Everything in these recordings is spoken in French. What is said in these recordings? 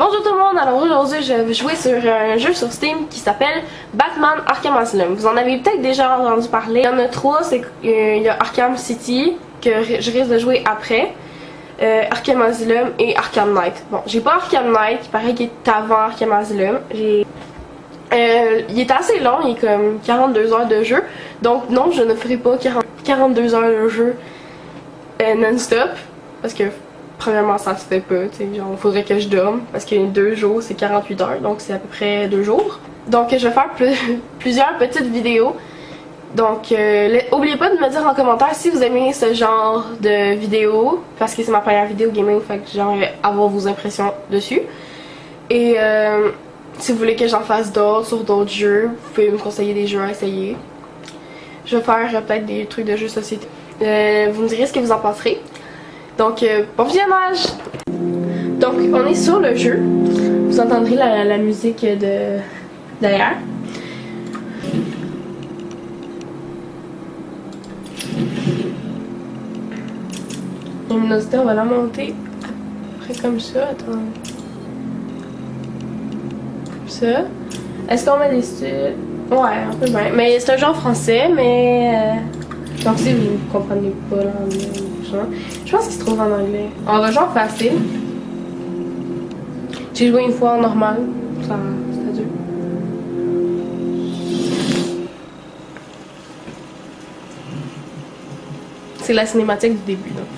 Bonjour tout le monde, alors aujourd'hui je vais jouer sur un jeu sur Steam qui s'appelle Batman Arkham Asylum. Vous en avez peut-être déjà entendu parler. Il y en a trois, il y a Arkham City que je risque de jouer après, Arkham Asylum et Arkham Knight. Bon, j'ai pas Arkham Knight, il paraît qu'il est avant Arkham Asylum. Il est assez long, il est comme 42 heures de jeu. Donc non, je ne ferai pas 42 heures de jeu non-stop parce que premièrement, ça se fait pas, tu sais, genre, faudrait que je dorme, parce que 2 jours, c'est 48 heures, donc c'est à peu près 2 jours. Donc, je vais faire plusieurs petites vidéos. Donc, oubliez pas de me dire en commentaire si vous aimez ce genre de vidéo, parce que c'est ma première vidéo gaming, fait que j'aimerais avoir vos impressions dessus. Et si vous voulez que j'en fasse d'autres sur d'autres jeux, vous pouvez me conseiller des jeux à essayer. Je vais faire peut-être des trucs de jeux de société. Vous me direz ce que vous en penserez. Donc, bon visionnage! Donc, on est sur le jeu. Vous entendrez la musique derrière. La luminosité, on va la monter après comme ça. Attends. Comme ça. Est-ce qu'on met des styles? Ouais, un peu bien. Mais c'est un jeu en français, mais... donc si vous ne comprenez pas l'anglais, je pense qu'il se trouve en anglais. On va jouer en facile. J'ai joué une fois en normal. Ça dur. C'est la cinématique du début, donc.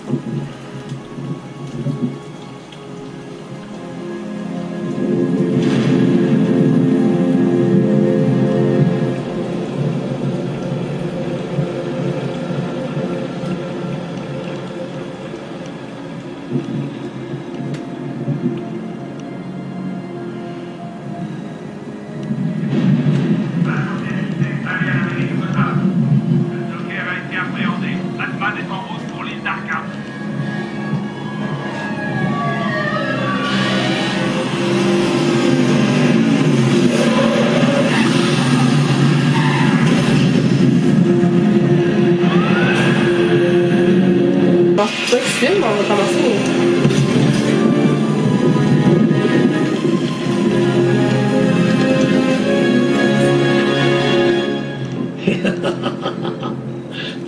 Pas de film, on va commencer.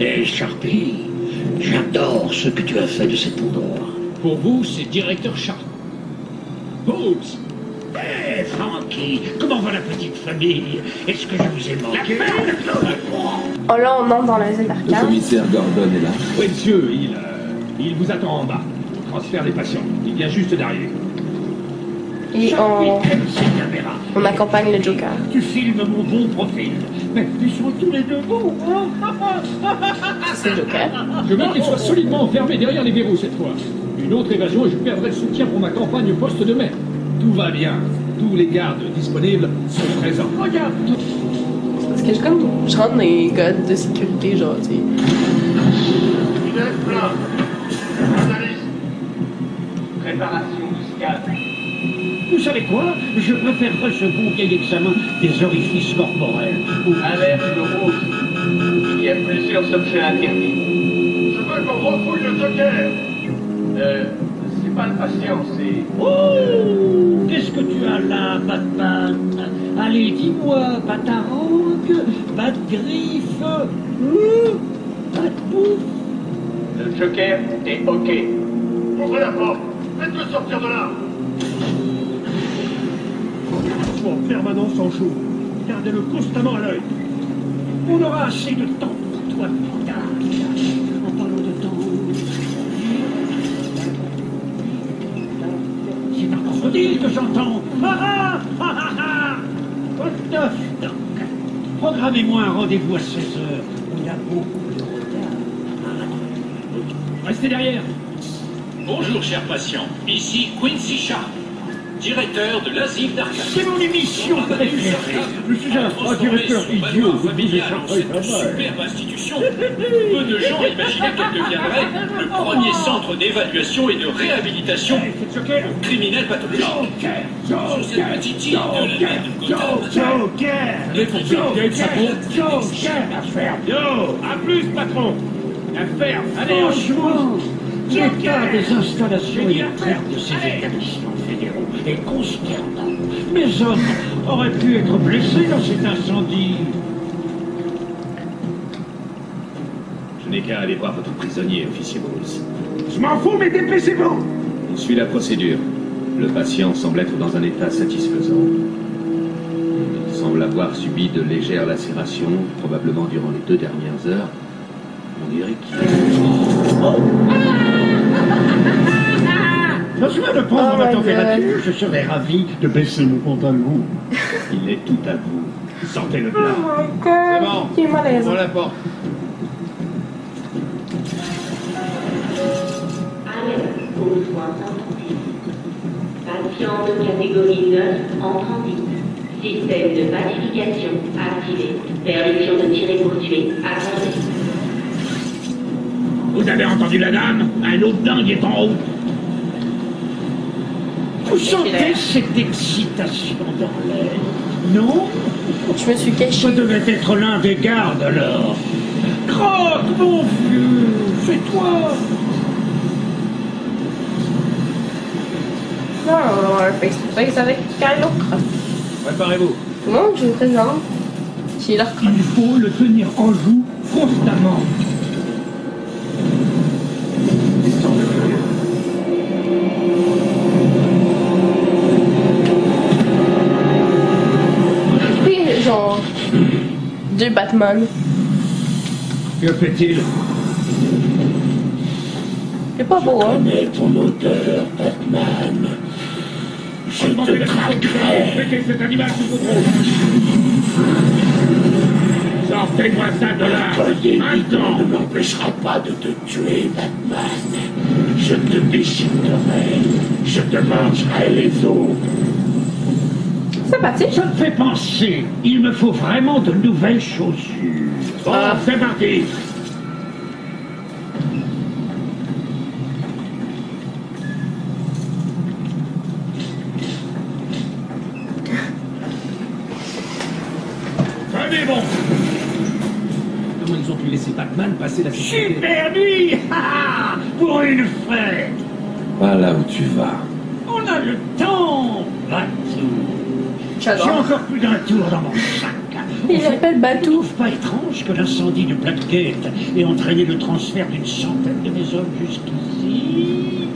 Hé, Sharpie, j'adore ce que tu as fait de cet endroit. Pour vous, c'est directeur Sharp. Oups! Hé, Frankie, comment va la petite famille? Est-ce que je vous ai manqué? Oh là, on entre dans la zone Le d'Arkham. commissaire Gordon est là. Oui, monsieur, il vous attend en bas. Transfert des patients. Il vient juste d'arriver. Et on accompagne le Joker. Tu filmes mon bon profil, mais ils sont tous les deux beaux. C'est le Joker. Je veux qu'il soit solidement enfermé derrière les verrous cette fois. Une autre évasion et je perdrai le soutien pour ma campagne au poste de maire. Tout va bien. Tous les gardes disponibles sont présents. Regarde! Parce que je rentre dans les codes de sécurité, genre, tu sais. Préparation du scan. Vous savez quoi? Je préférerais ce bon vieil examen des orifices corporels. Alerte rouge. Il y a plusieurs objets interdits. Je veux qu'on refouille le Joker. C'est pas le patient, c'est... Oh! Qu'est-ce que tu as là, Batman? Allez, dis-moi, Batarangue, Batgriffe, Batbouffe. Le Joker est OK. Ouvrez la porte. Faites-le sortir de là. En permanence en jour. Gardez-le constamment à l'œil. On aura assez de temps pour toi, Panda. En parlant de temps... C'est un crocodile que j'entends. Ah ah ah ah ah. What the fuck? Programmez-moi un rendez-vous à 16h. Il y a beaucoup de retard. Restez derrière. Bonjour, chers patients. Ici Quincy Sharp, directeur de l'asile d'Arkham. C'est mon émission préférée. Je suis un directeur idiot. Vous pouvez chercher pas mal. Superbe institution. Peu de gens imaginaient qu'elle deviendrait le premier centre d'évaluation et de réhabilitation aux criminels pathologiques. Sur cette petite île de la ville de Gotham. Joker. Yo, à plus, patron. La ferme. Allez, Franchement, l'état des installations et de ces établissements fédéraux est consternant. Mes hommes auraient pu être blessés dans cet incendie. Je n'ai qu'à aller voir votre prisonnier, officier Bruce. Je m'en fous, mais dépêchez-vous! On suit la procédure. Le patient semble être dans un état satisfaisant. Il semble avoir subi de légères lacérations, probablement durant les 2 dernières heures. On dirait qu'il Je vais le prendre Oh ma my température, je serais ravi de baisser mon pantalon. Il est tout à vous. Sentez-le Oh bien. my god! C'est Il est malaisant. Ouvre la porte. Alerte aux soins intensifs. Patient de catégorie 9 en transit. Système de pacification activé. Permission de tirer pour tuer accordée. Vous avez entendu la dame? Un autre dingue est en haut. Vous sentez cette excitation dans l'air? Non? Je me suis Ce cachée. devait être l'un des gardes alors. Croque, mon vieux, fais-toi. Non, on va avoir un face-to-face avec Kylo Croc. Préparez-vous. Tout le monde, je vous présente. Qui est leur Croc. Il faut le tenir en joue constamment. Puis, genre, 2 Batman. Que fait-il? C'est pas beau, hein? Connais ton odeur, Batman. Je te traquerai. Mettez cet animal sous contrôle. Sortez-moi ça de là. Maintenant ne m'empêchera pas de te tuer, Batman. Je te déchiqueterai. Je te mangerai les os. Sympathique. Ça me fait penser. Il me faut vraiment de nouvelles chaussures. Bon, c'est parti. Tenez bon. Comment ils ont pu laisser Batman passer la sécurité? Super nuit. Pour une fête. Pas là où tu vas. On a le temps, Batou. J'ai J'adore. encore plus d'un tour dans mon sac. Il l'appelle Tu Batou. trouves pas étrange que l'incendie de Blackgate ait entraîné le transfert d'une centaine de mes hommes jusqu'ici?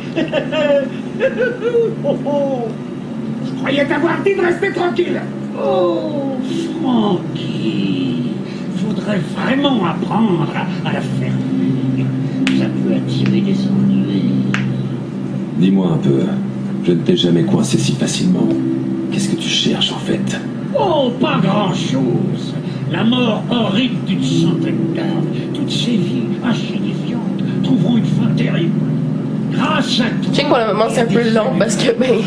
Oh, oh. Je croyais t'avoir dit de rester tranquille. Oh, Frankie. Faudrait vraiment apprendre à la fermer. Ça peut attirer des ennuis. Dis-moi un peu, je ne t'ai jamais coincé si facilement. Qu'est-ce que tu cherches en fait? Oh, pas grand-chose. La mort horrible d'une centaine d'âmes. Toutes ces vies insignifiantes trouveront une fin terrible. Grâce à toi. Je sais que pour le moment c'est un peu long parce que ben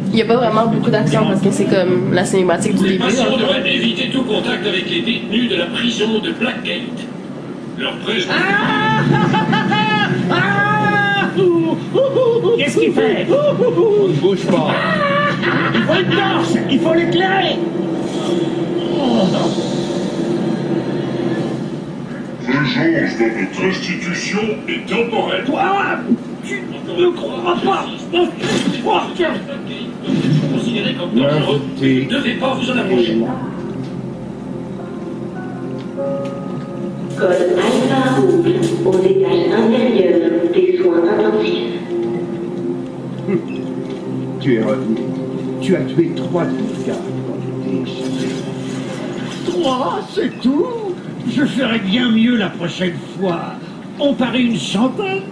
il n'y a pas vraiment beaucoup d'action parce que c'est comme la cinématique du Les début. patients dans le fond. devraient éviter tout contact avec les détenus de la prison de Blackgate. Leur présence. Qu'est-ce qu'il fait? On ne bouge pas. Il faut une torche. Il faut l'éclairer. Vengeance de votre institution Et temporel. Toi, tu ne crois pas. Considéré comme dangereux, vous ne devez pas vous en approcher. Code Alpha Rouge aux étages inférieurs des soins intensifs. Tu es revenu. Tu as tué 3 de nos gars quand tu t'es échappé. 3, c'est tout. Je ferai bien mieux la prochaine fois. On parie une centaine.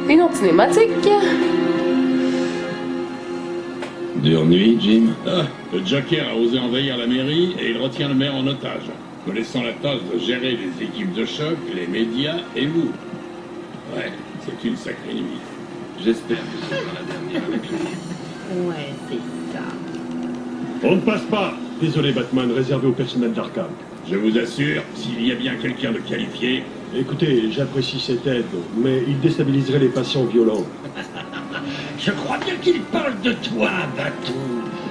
Une autre cinématique. Dure nuit, Jim? Ah, le Joker a osé envahir la mairie et il retient le maire en otage, me laissant la tâche de gérer les équipes de choc, les médias et vous. Ouais, c'est une sacrée nuit. J'espère que ce sera la dernière avec lui. Ouais, c'est ça. On ne passe pas. Désolé, Batman, réservé au personnel d'Arkham. Je vous assure, s'il y a bien quelqu'un de qualifié, Écoutez, j'apprécie cette aide, mais il déstabiliserait les patients violents. Je crois bien qu'il parle de toi, Batou.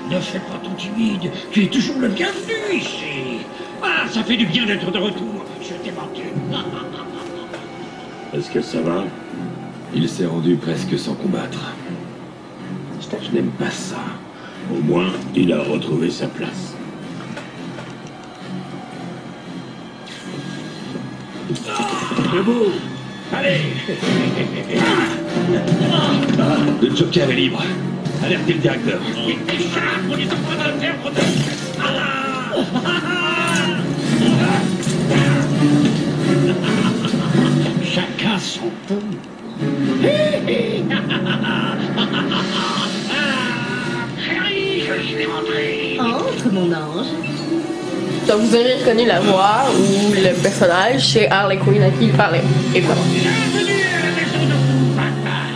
Ne fais pas ton timide. Tu es toujours le bienvenu ici. Ah, ça fait du bien d'être de retour. Je t'ai manqué. Est-ce que ça va? Il s'est rendu presque sans combattre. Je n'aime pas ça. Au moins, il a retrouvé sa place. Debout. Allez. Le Joker est libre. Alertez le directeur. On est en train de le perdre de... Chacun son tour. Chérie, je suis rentré. Entre, mon ange. Donc vous avez reconnu la voix ou le personnage, c'est Harley Quinn à qui il parlait, évidemment. Bienvenue à la maison de vous, Batman.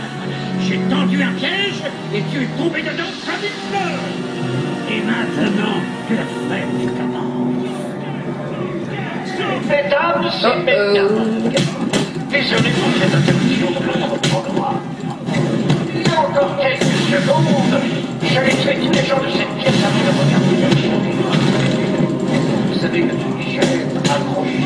J'ai tendu un piège et tu es tombé dedans comme une fleur. Et maintenant que la fête commence. Mesdames et mesdames, désolé pour cette interruption de notre tournoi. Il y a encore quelques secondes, j'allais traiter les gens de cette pièce avant de regarder leur chemin. Vous savez que j'aime accrocher.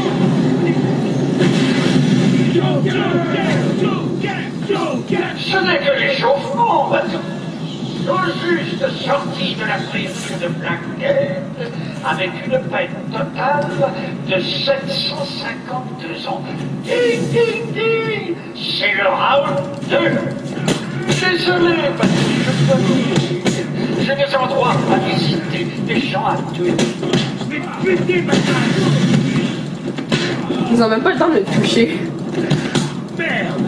Ce n'est que l'échauffement, Bateau. Tout juste sorti de la prison de Blackgate, avec une peine totale de 752 ans. Ding, ding, ding. C'est le round 2. Désolé, Patrick, je dois dire. J'ai des endroits à visiter, des gens à tuer. Mais putain, Ils ont même pas le temps de le toucher. merde.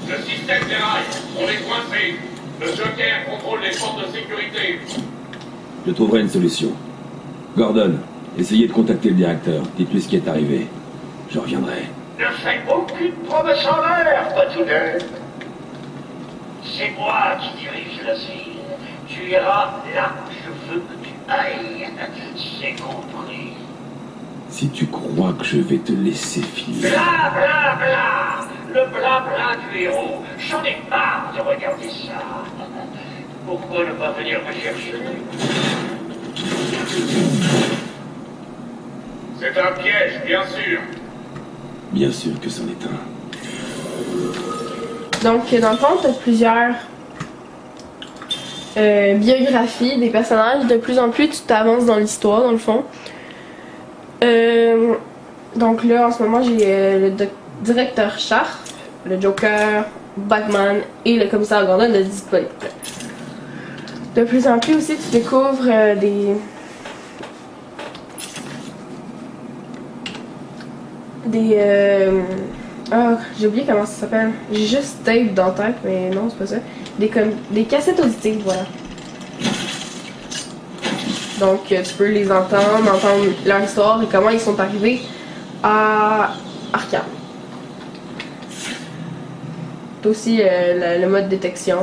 Le système déraille. On est coincé. Le Joker contrôle les forces de sécurité. Je trouverai une solution. Gordon, essayez de contacter le directeur. Dites-lui ce qui est arrivé. Je reviendrai. Ne fais aucune promesse en l'air, Patounet. C'est moi qui dirige l'asile. Tu iras là où je veux que tu ailles. C'est compris. Si tu crois que je vais te laisser filer... Bla bla bla. Le blabla du héros. J'en ai marre de regarder ça. Pourquoi ne pas venir me chercher? C'est un piège, bien sûr. Bien sûr que c'en est un. Donc, dans le fond, t'as plusieurs biographies des personnages. De plus en plus, tu t'avances dans l'histoire, dans le fond. Donc là, en ce moment, j'ai le directeur Sharp, le Joker, Batman et le commissaire Gordon de disponible. De plus en plus aussi, tu découvres j'ai oublié comment ça s'appelle. J'ai juste tape dans la tête, mais non, c'est pas ça. Des cassettes auditives, voilà. Donc, tu peux les entendre leur histoire et comment ils sont arrivés à Arkham. T'as aussi le mode détection,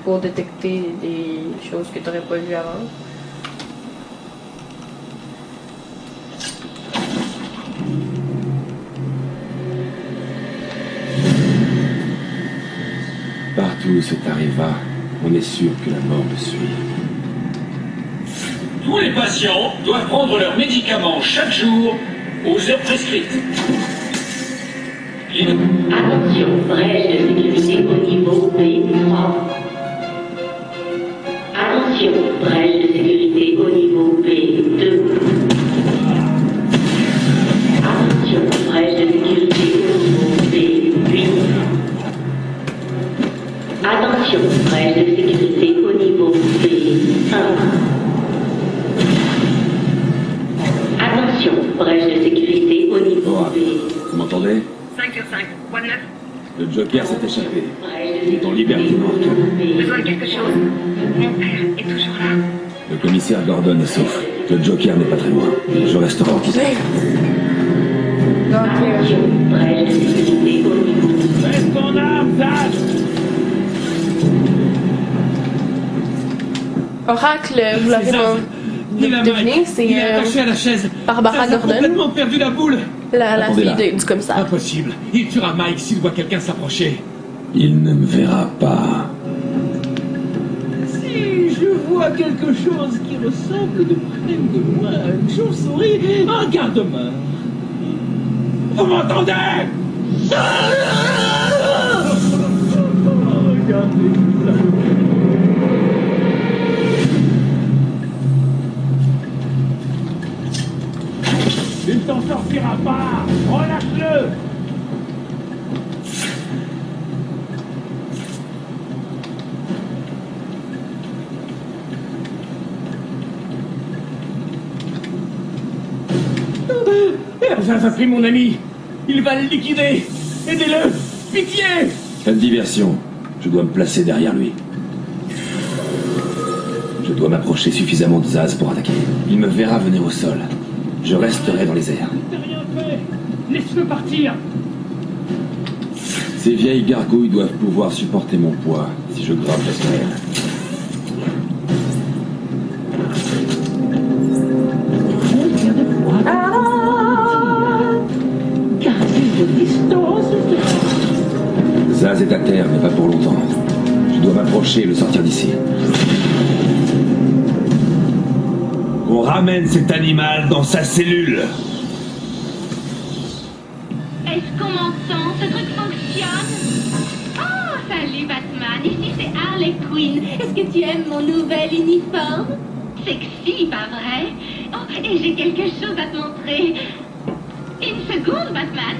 pour détecter des choses que tu n'aurais pas vues avant. Partout où cet arriva, on est sûr que la mort le suit. Tous les patients doivent prendre leurs médicaments chaque jour aux heures prescrites. Attention, brèche de sécurité au niveau B3. Attention, brèche de sécurité au niveau B2. Attention, brèche de sécurité au niveau B8. Attention, brèche de sécurité au niveau B1. Attention, brèche de sécurité au niveau Laura, B. vous m'entendez? 5 sur 5. Quoi de neuf? Le Joker s'est échappé. Il est en liberté dans Arkham. Besoin de quelque chose? Mon père est toujours là. Le commissaire Gordon est sauf. Le Joker n'est pas très loin. Je resterai en contact. Attention, brèche de sécurité au niveau. Baisse ton arme, Zach. Oracle, vous l'avez deviné, c'est à la chaise. Barbara Ça a Gordon, complètement perdu la boule. la Attendez fille là. du commissaire. Impossible. Il tuera Mike s'il voit quelqu'un s'approcher. Il ne me verra pas. Si Je vois quelque chose qui ressemble de près ou de loin à une chauve-souris, un garde-main. Vous m'entendez? Regardez ça. Il t'en sortira pas. Relâche-le. Ça a pris mon ami. Il va le liquider. Aidez-le. Pitié. Pas de diversion. Je dois me placer derrière lui. Je dois m'approcher suffisamment de Zaz pour attaquer. Il me verra venir au sol. Je resterai dans les airs. T'as rien fait. Laisse-le partir. Ces vieilles gargouilles doivent pouvoir supporter mon poids si je grimpe la semelle. Zaz est à terre, mais pas pour longtemps. Je dois m'approcher et le sortir d'ici. Qu'on ramène cet animal dans sa cellule. Est-ce qu'on m'entend? Ce truc fonctionne? Oh, salut Batman, ici c'est Harley Quinn. Est-ce que tu aimes mon nouvel uniforme? Sexy, pas vrai? Oh, et j'ai quelque chose à te montrer. Une seconde, Batman.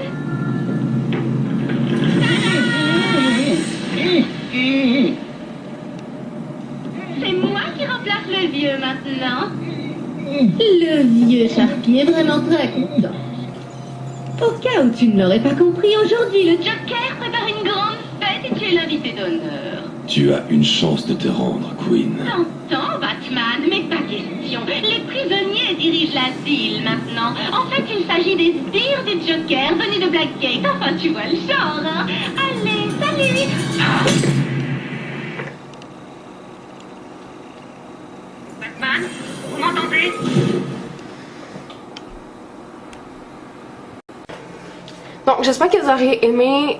C'est moi qui remplace le vieux maintenant. Le vieux Sharpie est vraiment très content. Au cas où tu ne l'aurais pas compris, aujourd'hui le Joker prépare une grande fête et tu es l'invité d'honneur. Tu as une chance de te rendre, Queen. T'entends, Batman, mais pas question. Les prisonniers dirigent l'asile maintenant. En fait, il s'agit des sbires du Joker venus de Blackgate. Enfin, tu vois le genre, hein. Allez, salut. Batman, vous m'entendez? Donc, j'espère que vous aurez aimé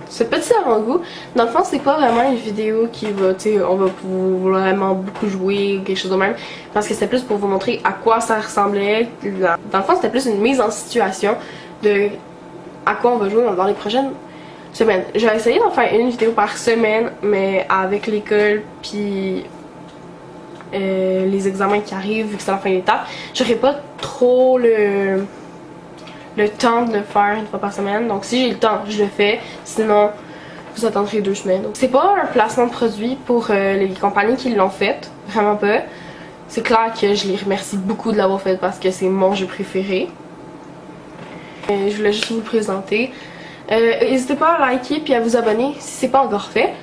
ce petit avant-goût. Dans le fond, c'est pas vraiment une vidéo qui va, tu sais, on va vraiment beaucoup jouer ou quelque chose de même. Parce que c'était plus pour vous montrer à quoi ça ressemblait. Dans le fond, c'était plus une mise en situation de à quoi on va jouer dans les prochaines semaines. Je vais essayer d'en faire une vidéo par semaine, mais avec l'école puis les examens qui arrivent, vu que c'est la fin d'étape, j'aurai pas trop le temps de le faire une fois par semaine. Donc si j'ai le temps, je le fais. Sinon, vous attendrez 2 semaines. C'est pas un placement de produit pour les compagnies qui l'ont fait. Vraiment pas. C'est clair que je les remercie beaucoup de l'avoir fait parce que c'est mon jeu préféré. Je voulais juste vous le présenter. N'hésitez pas à liker et à vous abonner si c'est pas encore fait.